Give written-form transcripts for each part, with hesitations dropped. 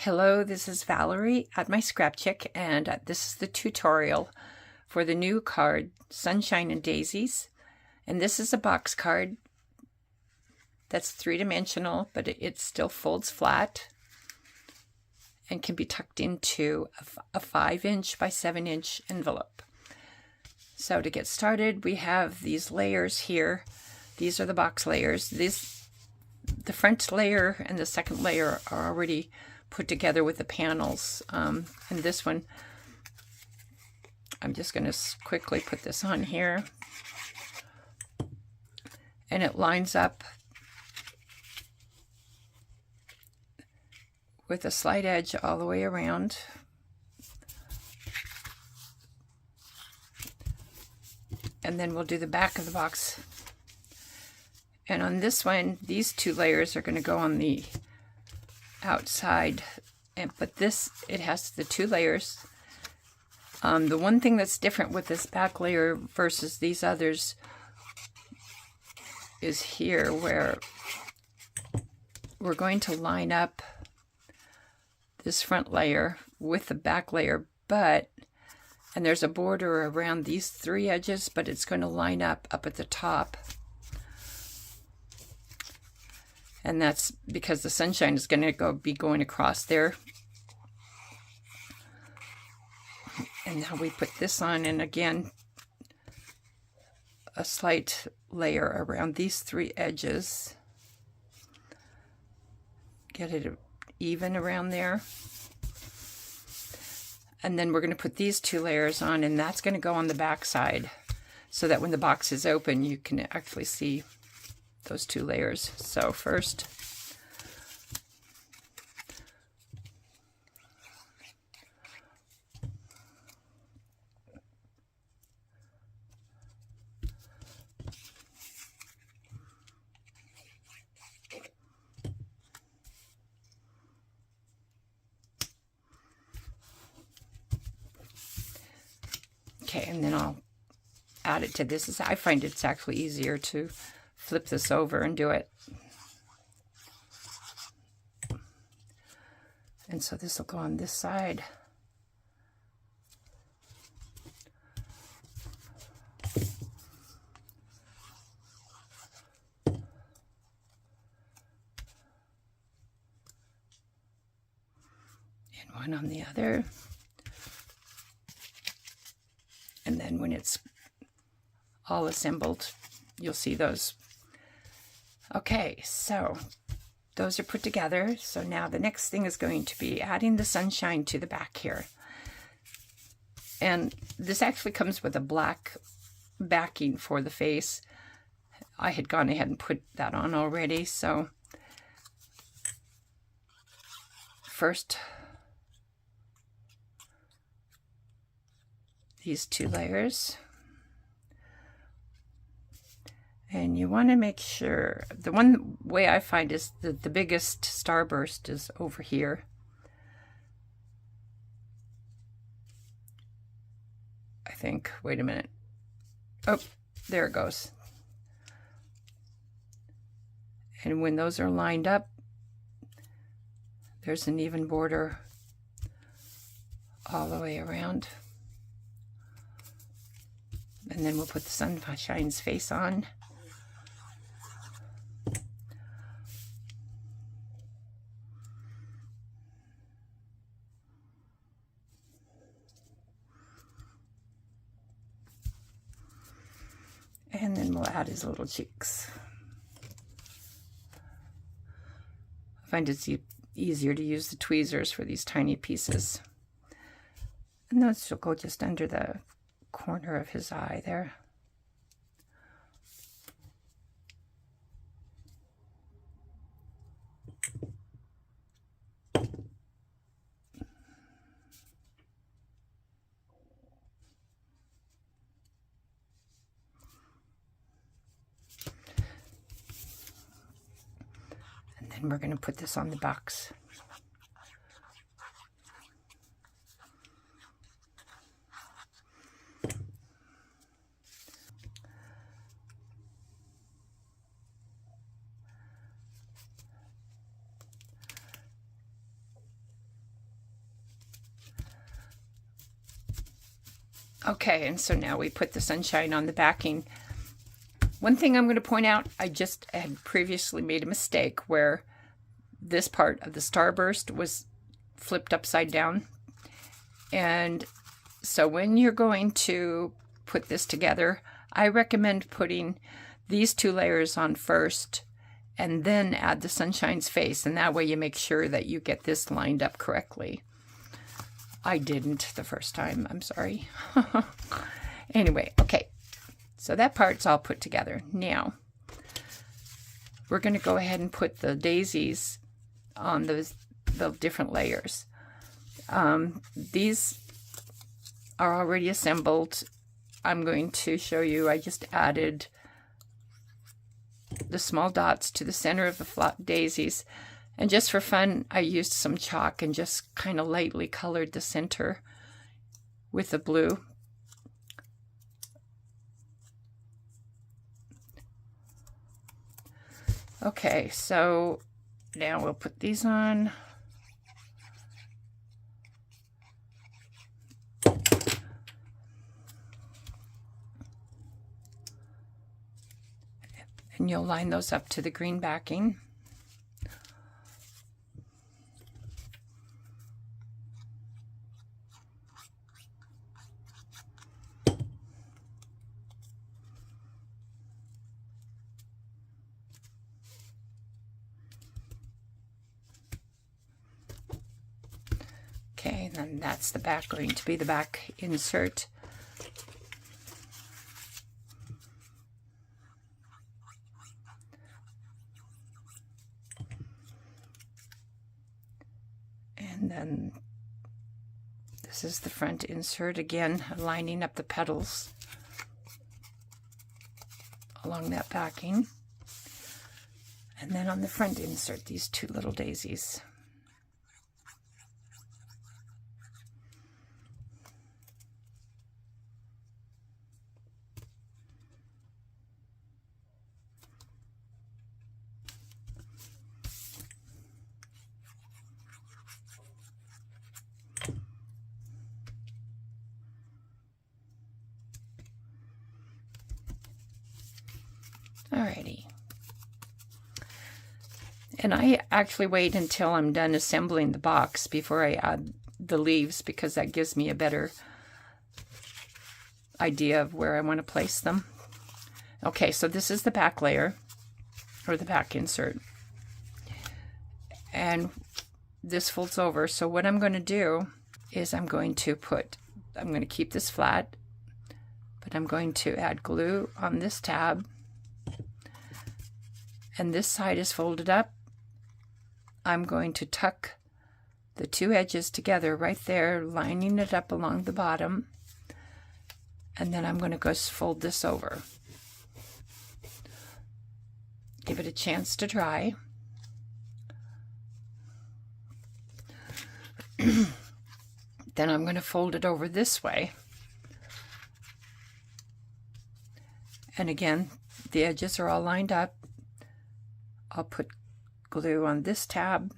Hello, this is Valerie at MyScrapChick, and this is the tutorial for the new card, Sunshine and Daisies. And this is a box card that's three-dimensional, but it still folds flat and can be tucked into a 5-inch by 7-inch envelope. So to get started, we have these layers here. These are the box layers. The front layer and the second layer are already put together with the panels. And this one, I'm just going to quickly put this on here. And it lines up with a slight edge all the way around. And then we'll do the back of the box. And on this one, these two layers are going to go on the outside, but this, it has the two layers. The one thing that's different with this back layer versus these others is here, where we're going to line up this front layer with the back layer, and there's a border around these three edges, but it's going to line up at the top. And that's because the sunshine is going to be going across there. And now we put this on, and again, a slight layer around these three edges. Get it even around there. And then we're going to put these two layers on, and that's going to go on the back side, so that when the box is open, you can actually see those two layers. So first, okay, and then I'll add it to this. I find it's actually easier to flip this over and do it. And so this will go on this side. And one on the other. And then when it's all assembled, you'll see those. Okay, so those are put together. So now the next thing is going to be adding the sunshine to the back here. And this actually comes with a black backing for the face. I had gone ahead and put that on already. So first, these two layers. And you want to make sure, the one way I find is that the biggest starburst is over here. I think, wait a minute. Oh, there it goes. And when those are lined up, there's an even border all the way around. And then we'll put the sunshine's face on. And then we'll add his little cheeks. I find it's easier to use the tweezers for these tiny pieces. And those will go just under the corner of his eye there. And then we're going to put this on the box. Okay, and so now we put the sunshine on the backing. One thing I'm going to point out, I just had previously made a mistake where this part of the starburst was flipped upside down. And so when you're going to put this together, I recommend putting these 2 layers on first and then add the sunshine's face, and that way you make sure that you get this lined up correctly. I didn't the first time, I'm sorry. Anyway, okay, so that part's all put together. Now, we're going to go ahead and put the daisies on the different layers. These are already assembled. I'm going to show you, I just added the small dots to the center of the flat daisies. And just for fun, I used some chalk and just kind of lightly colored the center with the blue. Okay, so now we'll put these on. And you'll line those up to the green backing. Okay, then that's the back, going to be the back insert. And then this is the front insert, again lining up the petals along that backing. And then on the front insert, these 2 little daisies. Alrighty. And I actually wait until I'm done assembling the box before I add the leaves, because that gives me a better idea of where I want to place them. Okay, so this is the back layer, or the back insert. And this folds over. So what I'm going to do is I'm going to keep this flat, but I'm going to add glue on this tab. And this side is folded up. I'm going to tuck the 2 edges together right there, lining it up along the bottom. And then I'm going to go fold this over. Give it a chance to dry. Then I'm going to fold it over this way. And again, the edges are all lined up. I'll put glue on this tab.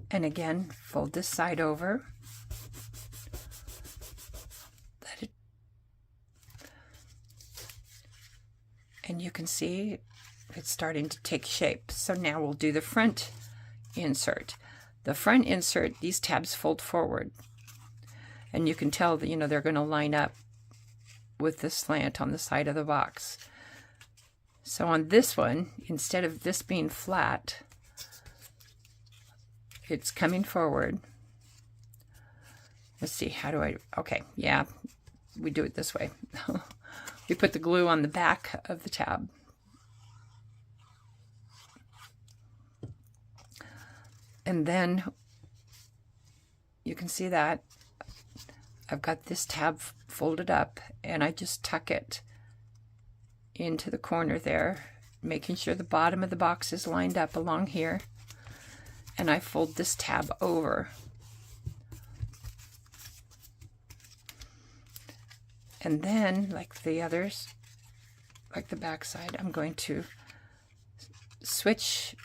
And again, fold this side over. And you can see it's starting to take shape. So now we'll do the front insert. The front insert, these tabs fold forward. And you can tell that, you know, they're going to line up with the slant on the side of the box. So on this one, instead of this being flat, it's coming forward. Let's see, how do I, okay, yeah, we do it this way. We put the glue on the back of the tab. And then you can see that I've got this tab folded up, and I just tuck it into the corner there, making sure the bottom of the box is lined up along here. And I fold this tab over. And then, like the others, like the back side, I'm going to switch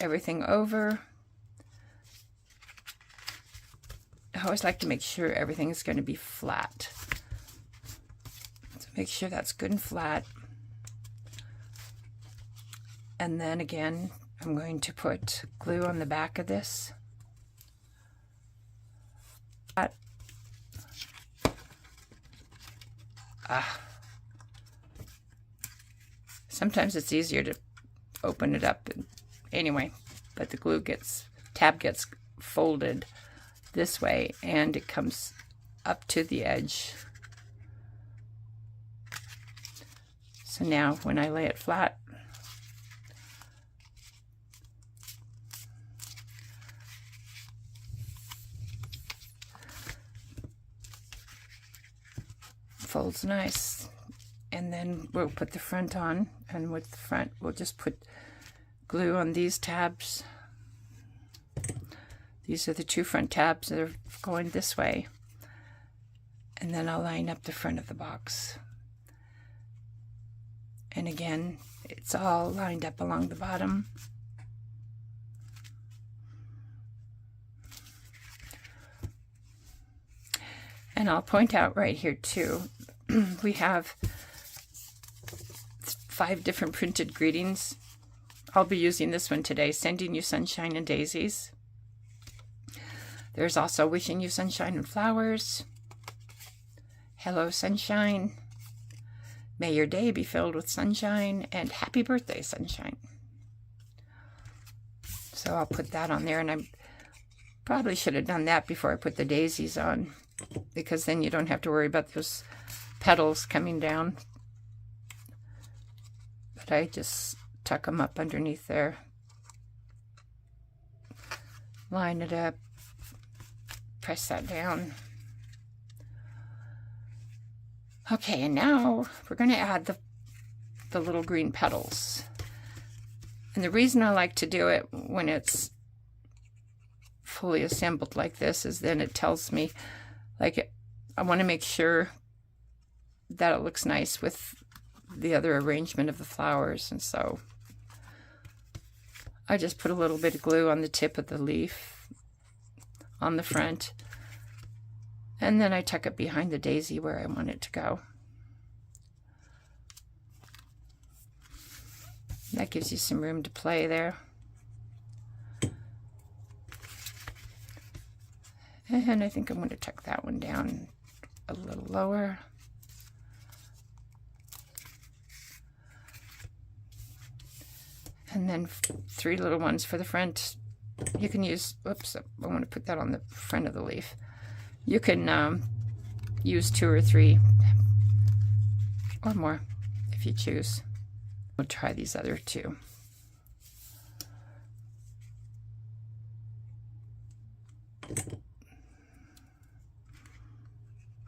everything over. always like to make sure everything is going to be flat. So make sure that's good and flat. And then again, I'm going to put glue on the back of this. Sometimes it's easier to open it up anyway, but the tab gets folded this way and it comes up to the edge. So now when I lay it flat, folds nice, and then we'll put the front on, and with the front we'll just put glue on these tabs. These are the two front tabs that are going this way, and then I'll line up the front of the box, and again it's all lined up along the bottom. And I'll point out right here too, we have 5 different printed greetings. I'll be using this one today, sending you sunshine and daisies. There's also wishing you sunshine and flowers. Hello sunshine. May your day be filled with sunshine, and happy birthday sunshine. So I'll put that on there, and I probably should have done that before I put the daisies on, because then you don't have to worry about those petals coming down. But I just tuck them up underneath there, line it up, press that down. Okay, and now we're going to add the little green petals. And the reason I like to do it when it's fully assembled like this is then it tells me, like, I want to make sure that it looks nice with the other arrangement of the flowers. And so I just put a little bit of glue on the tip of the leaf on the front, and then I tuck it behind the daisy where I want it to go. That gives you some room to play there. And I think I'm going to tuck that one down a little lower. And then 3 little ones for the front. You can use, oops, I want to put that on the front of the leaf. You can use 2 or 3 or more if you choose. We'll try these other 2.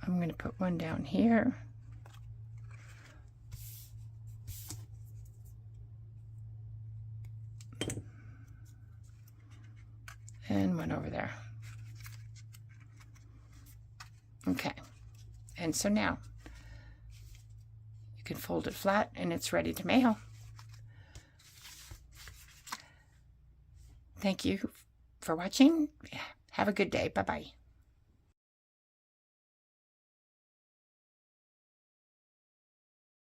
I'm going to put one down here. And one over there. Okay, and so now you can fold it flat and it's ready to mail. Thank you for watching. Have a good day. Bye-bye.